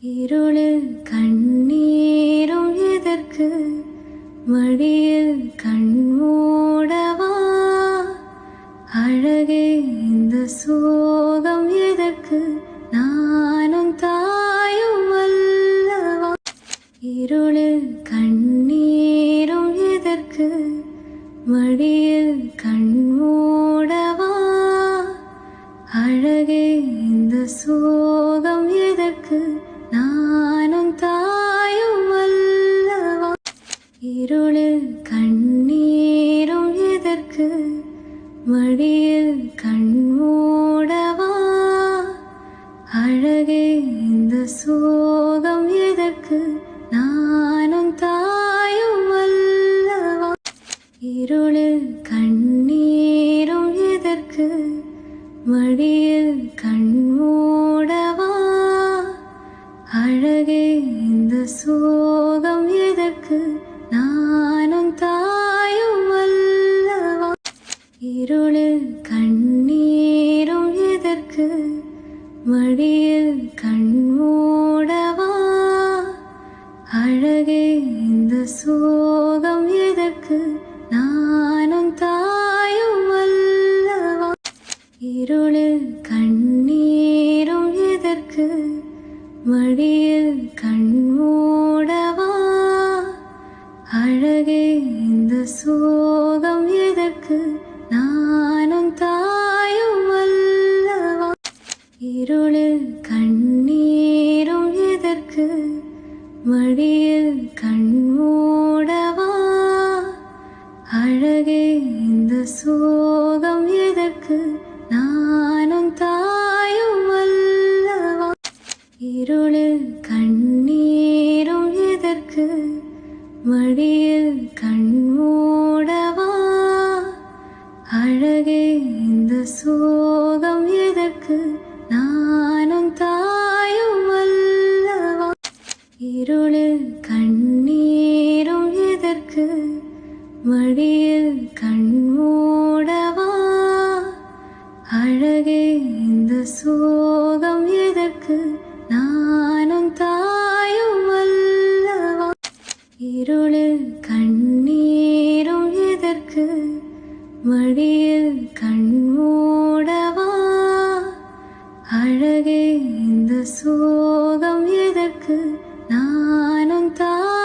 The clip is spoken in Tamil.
இருளில் கண்ணீரும் எதற்கு, மடியில் கண்மூடவா? அழகே இந்த சோகம் எதற்கு, நானும் தாயும் அல்லவா? இருளில் கண்ணீரும் எதற்கு, மடியில் கண்மூடவா? அழகே இந்த சோகம் எதற்கு, நானும் தாயும் அல்லவா? இருளில் கண்ணீரும் எதற்கு, மடியில் கண்மூடவா? அழகே இந்த சோகம் எதற்கு, நானும் தாயும் அல்லவா? இருளில் கண்ணீரும் எதற்கு, மடியில் கண்மூடவா? அழகே இந்த சோகம் எதற்கு, நானும் தாயும் அல்லவா? இருளில் கண்ணீரும் எதற்கு, மடியில் கண்மூடவா? அழகே இந்த சோகம் எதற்கு, நானும் தாயும் அல்லவா? இருளில் கண்ணீரும் எதற்கு, மடியில் கண்மூடவா? அழகே இந்த சோகம் எதற்கு, நானும் தாயும் அல்லவா? இருளில் கண்ணீரும் எதற்கு, மடியில் கண்மூடவா? அழகே இந்த சோகம் எதற்கு, நானும் தாயும் அல்லவா? இருளில் கண்ணீரும் எதற்கு, மடியில் கண்மூடவா? அழகே இந்த சோகம் எதற்கு, நானும் தாயும் அல்லவா? இருளில் கண்ணீரும் எதற்கு, மடியில் கண்மூடவா? அழகே இந்த சோகம் எதற்கு, நானும் தாயும் அல்லவா? இருளில் கண்ணீரும் எதற்கு, மடியில் கண்மூடவா? அழகே இந்த சோகம் எதற்கு, நானும் தாயும்